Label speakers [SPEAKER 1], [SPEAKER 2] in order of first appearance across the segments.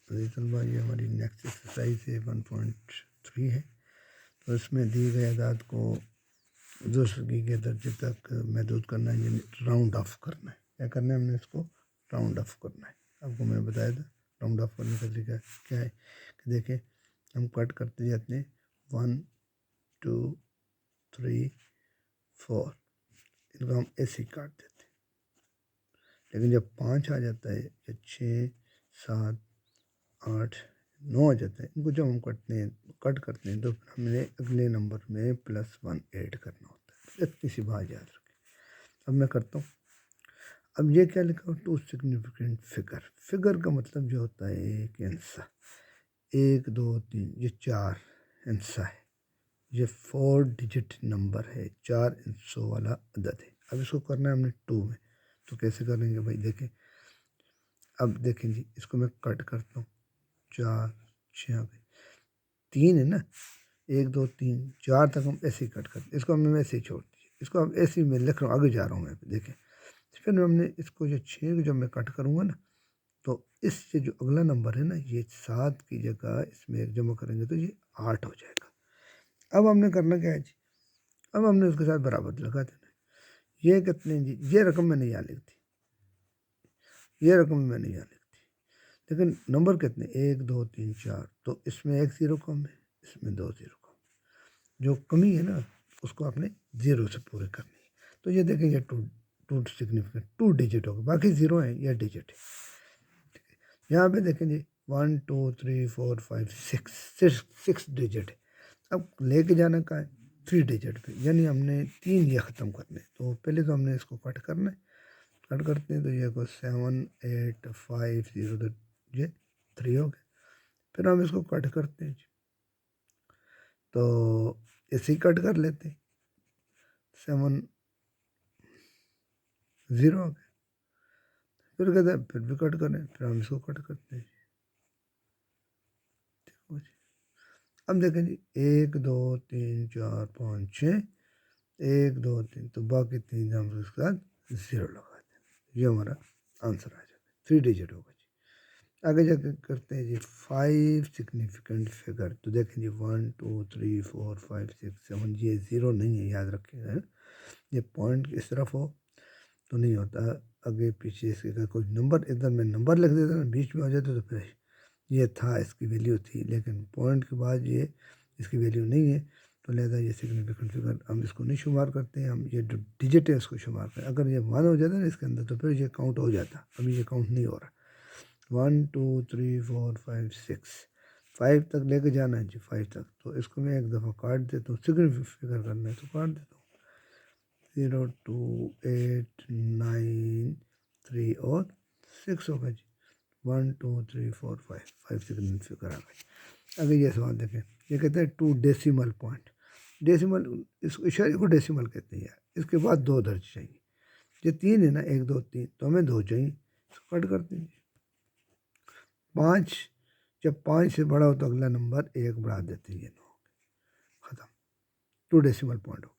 [SPEAKER 1] जी तलबा, ये हमारी नेक्स्ट एक्सरसाइज है 1.3 है। तो इसमें दी गई अदाद को दुरुस्तगी के दर्जे तक महदूद करना है, यानी राउंड ऑफ करना है। क्या करना है हमने इसको राउंड ऑफ करना है। आपको मैं बताया था राउंड ऑफ करने का तरीका क्या है कि देखें हम कट करते जाते हैं 1 2 3 4, इनको हम ऐसे ही काट देते हैं। लेकिन जब 5 आ जाता है या 6 7 8 9 आ जाता है, इनको जब हम कट करते हैं तो फिर हमने अगले नंबर में +1 ऐड करना होता है। इतनी सी बात याद रखें। अब मैं करता हूँ। अब ये क्या लिखा हो, 2 सिग्निफिकेंट फिगर। फिगर का मतलब जो होता है एक हिस्सा, 1 2 3, ये 4 हिस्सा है। ये 4 डिजिट नंबर है, 4 हिस्सों वाला अदद है। अब इसको करना है हमने 2 में, तो कैसे करेंगे भाई देखें। अब देखें जी, इसको मैं कट करता हूँ। 4 6 आ गए, 3 है ना, 1 2 3 4 तक हम ऐसे ही कट करते, इसको हमने ऐसे ही छोड़ दिया। इसको अब ऐसे ही मैं लिख रहा हूँ, आगे जा रहा हूँ मैं, देखें। फिर हमने इसको जो 6 को जब मैं कट करूँगा ना, तो इससे जो अगला नंबर है ना, ये 7 की जगह इसमें एक जमा करेंगे तो ये 8 हो जाएगा। अब हमने करना क्या है जी, अब हमने उसके साथ बराबर लगा देना। ये कितने जी, ये रकम मैंने यहाँ लिख दी, ये रकम मैंने यहाँ लिख दी, लेकिन नंबर कितने 1 2 3 4, तो इसमें एक ज़ीरो कम है, इसमें 2 ज़ीरो कम। जो कमी है ना उसको आपने ज़ीरो से पूरे करनी है। तो ये देखें, ये टू सिग्निफिकेंट 2 डिजिट होगा, बाकी ज़ीरो है, ये डिजिट है। यहाँ पे देखें जी 1 2 3 4 5 6 6 डिजिट है। अब लेके जाना का है 3 डिजिट पे, यानी हमने 3 ये ख़त्म करने। तो पहले तो हमने इसको कट करना है। कट करते हैं तो ये को 7 8 5 0, तो ये 3 हो गए। फिर हम इसको कट करते हैं जी, तो ऐसे ही कट कर लेते हैं, 7 0 हो गए। फिर कहते हैं फिर भी कट करें, फिर हम इसको कट करते हैं। ठीक हो जी। अब देखें जी 1 2 3 4 5 6, 1 2 3, तो बाकी 3 हम उसके साथ ज़ीरो लगा दें। ये हमारा आंसर आ जाता है, 3 डिजिट होगा जी। आगे जाके करते हैं जी 5 सिग्निफिकेंट फिगर। तो देखें जी 1 2 3 4 5 6 7, ये ज़ीरो नहीं है, याद रखिएगा। ये पॉइंट इस तरफ हो तो नहीं होता, आगे पीछे इसके अगर कोई नंबर इधर में नंबर लिख देता ना, बीच में हो जाता तो फिर ये था, इसकी वैल्यू थी, लेकिन पॉइंट के बाद ये इसकी वैल्यू नहीं है, तो लिहाजा ये सिग्निफिकेंट फिगर हम इसको नहीं शुमार करते हैं। हम ये जो डिजिट है उसको शुमार करें। अगर ये 1 हो जाता है ना इसके अंदर, तो फिर ये काउंट हो जाता, अभी ये काउंट नहीं हो रहा। 1 2 3 4 5 6, 5 तक लेके जाना है जी, 5 तक। तो इसको मैं एक दफ़ा काट देता हूँ, सिग्निफिकेंट फिगर करना है तो काट देता हूँ। 0 2 8 9 3 और 6 होगा जी। 1 2 3 4 5 सिग्निफिकेंट फिगर आ गई। आगे ये सवाल देखें, ये कहते हैं 2 डेसिमल पॉइंट। डेसिमल, इस इशारे को डेसिमल कहते हैं। इसके बाद 2 दर्ज चाहिए। ये 3 है ना, 1 2 3, तो हमें 2 चाहिए, इसको कट करते हैं। 5, जब 5 से बड़ा हो तो अगला नंबर 1 बढ़ा देते हैं, ये 9 ख़त्म। 2 डेसिमल पॉइंट हो गए।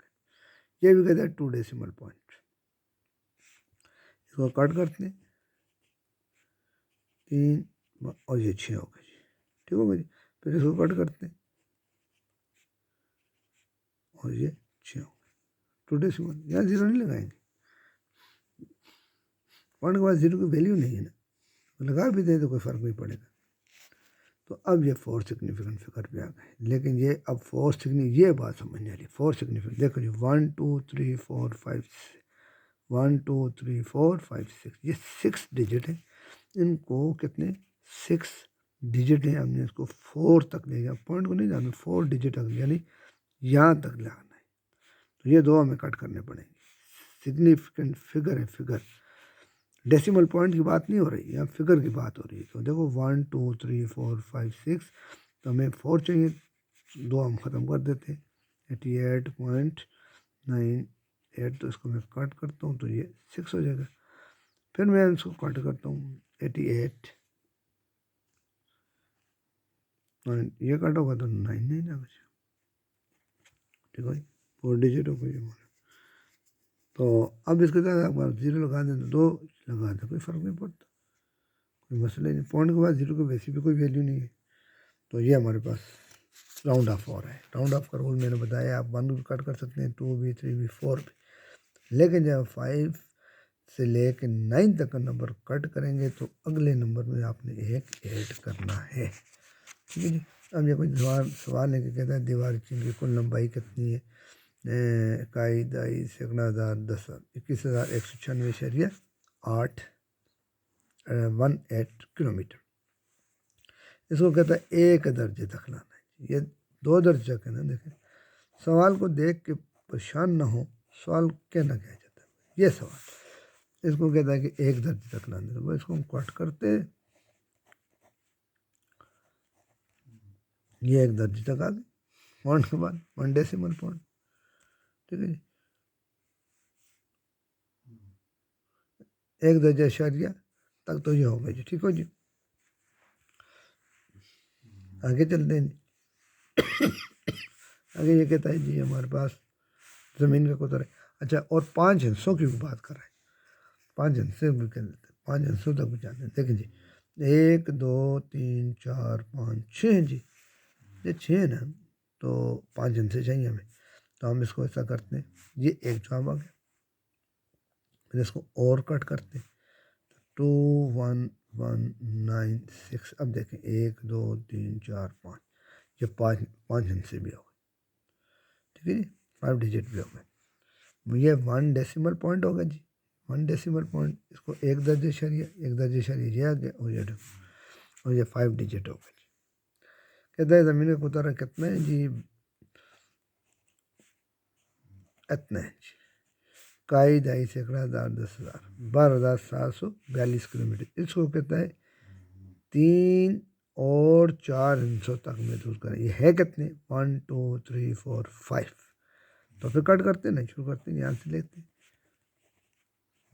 [SPEAKER 1] ये भी कहते हैं 2 डेसिमल पॉइंट। इसको कट करते हैं, 3 और ये 6 हो गए जी। ठीक हो गया जी। फिर इसको कट करते हैं और ये 6 हो गए। 2 डेसिमल, यहाँ ज़ीरो नहीं लगाएंगे, पॉइंट के बाद ज़ीरो की वैल्यू नहीं है ना, लगा भी दे तो कोई फ़र्क नहीं पड़ेगा। तो अब ये 4 सिग्निफिकेंट फिगर पे आ गए। लेकिन ये अब 4 सिग्निफिकेंट, ये बात समझने वाली, 4 सिग्निफिकेंट देखो जी 1 2 3 4 5 1 2 3 4 5 6, ये 6 डिजिट है। इनको कितने 6 डिजिट है, हमने इसको 4 तक ले जाना, पॉइंट को नहीं जाना, 4 डिजिट तक, यानी यहाँ तक लाना है। तो ये दो हमें कट करने पड़ेंगे। सिग्निफिकेंट फिगर है, फिगर, डेसिमल पॉइंट की बात नहीं हो रही, यहाँ फिगर की बात हो रही है। तो देखो 1 2 3 4 5 6, तो हमें 4 चाहिए, 2 हम ख़त्म कर देते हैं। 88.98, तो इसको मैं कट करता हूँ तो ये 6 हो जाएगा। फिर मैं इसको कट करता हूँ 88, ये कट होगा तो 9 9 आ गया। ठीक है, 4 डिजिट हो गई हमारा। तो अब इसके साथ आप 0 लगा दें तो 2 लगा दें, कोई फ़र्क नहीं पड़ता, कोई मसला नहीं। पॉइंट के बाद जीरो की वैसे भी कोई वैल्यू नहीं है, तो ये हमारे पास राउंड ऑफ हो रहा है। राउंड ऑफ का रूल मैंने बताया, आप 1 भी कट कर सकते हैं, 2 भी, 3 भी, 4 भी, लेकिन जब 5 से लेकर 9 तक का नंबर कट करेंगे तो अगले नंबर में आपने एक ऐड करना है। ठीक है जी। अब ये कोई सवाल है कि कहता है दीवार चिन्ह की कुल लंबाई कितनी है? इकाई, दाई, सैकड़ा, हज़ार, 10,000, 21,196.8 किलोमीटर। इसको कहता है एक दर्जे तक लाना है। ये 2 दर्जे तक है ना। देखें, सवाल को देख के परेशान ना हो, सवाल कहना क्या चाहता है ये सवाल। इसको कहता है कि एक दर्जे तक लाने दो। इसको हम कट करते, ये एक दर्जे तक आ गए पॉइंट के बाद 1 डेसिमल पॉइंट। ठीक है जी। एक दर्जा इशारिया तक तो ये हो गया जी। ठीक हो जी। आगे चलते हैं जी। आगे ये कहता है जी हमारे पास ज़मीन का कुतर है। अच्छा, और 5 हिस्सों की भी बात कर रहा है। 5 हिस्से भी कर लेते हैं, 5 हिस्सों तक भी जाते हैं। देखें जी, 1 2 3 4 5 6 हैं जी। ये 6 है ना, तो 5 हिस्से चाहिए हमें, तो हम इसको ऐसा करते हैं, ये एक जवाब आ गया। फिर इसको और कट करते हैं, 2 1 1 9 6। अब देखें 1 2 3 4 5, ये 5 हिस्से भी हो गए। ठीक है जी, 5 डिजिट भी हो गए। ये 1 डेसिमल पॉइंट होगा जी, 1 डेसिमल पॉइंट। इसको एक दर्जे शरिया, एक दर्जे शरिया ये आ गया, और ये 5 डिजिट हो गए जी। कहता है ज़मीन का कुतारा कितना है जी? इतना है जी। इकाई, दाई, सैकड़ा, हज़ार, 10,000, 12,742 किलोमीटर। इसको कहता है 3 और 4 हिस्सों तक महसूस करें। ये है कितने? 1 2 3 4 5। तो फिर कट करते हैं ना, शुरू करते हैं, यहाँ से लेते हैं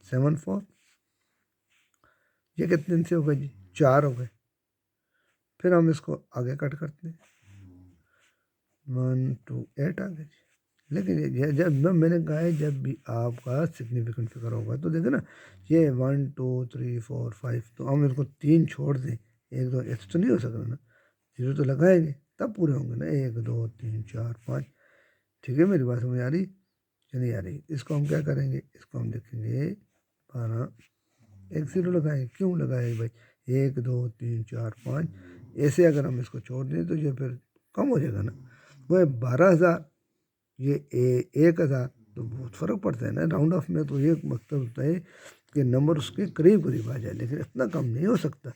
[SPEAKER 1] 7 4। ये कितने हिस्से हो गए जी? 4 हो गए। फिर हम इसको आगे कट करते हैं, 1 2 8 आ गए जी। लेकिन ये जब मैंने कहा है जब भी आपका सिग्निफिकेंट फिगर होगा तो देखें ना, ये 1 2 3 4 5, तो हम इसको 3 छोड़ दें, 1 2, ऐसे तो नहीं हो सकता ना, जीरो तो लगाएंगे तब पूरे होंगे ना, 1 2 3 4 5। ठीक है, मेरी बात समझ आ रही या नहीं आ रही? इसको हम क्या करेंगे, इसको हम देखेंगे 12, एक जीरो लगाएंगे। क्यों लगाए भाई? 1 2 3 4 5, ऐसे अगर हम इसको छोड़ दें तो ये फिर कम हो जाएगा ना। वो 12,000, ये 1,000, तो बहुत फ़र्क पड़ता है ना। राउंड ऑफ में तो ये मकसद होता है कि नंबर उसके करीब करीब आ जाए, लेकिन इतना कम नहीं हो सकता।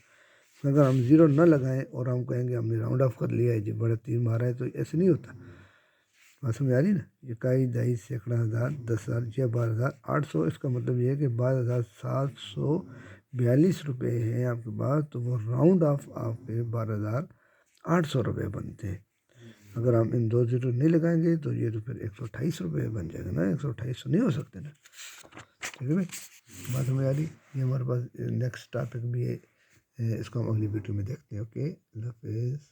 [SPEAKER 1] अगर हम ज़ीरो न लगाएं और हम कहेंगे हमने राउंड ऑफ कर लिया है जी, बड़ा 3 मारा है, तो ऐसे नहीं होता। बात समझ आ रही ना? इकाई, दाई, सैकड़ा, हज़ार, 10,000, या 12,800। इसका मतलब ये है कि 12,742 रुपये हैं आपके पास, तो वो राउंड ऑफ आपके 12,800 रुपये बनते हैं। अगर हम इन 2 जीरो नहीं लगाएंगे तो ये तो फिर 128 रुपये बन जाएगा ना, 128 तो नहीं हो सकते ना। ठीक है भाई, बात समझ आ रही? ये हमारे पास नेक्स्ट टॉपिक भी है, इसको हम अगली वीडियो में देखते हैं। ओके, अल्लाह हाफिज़।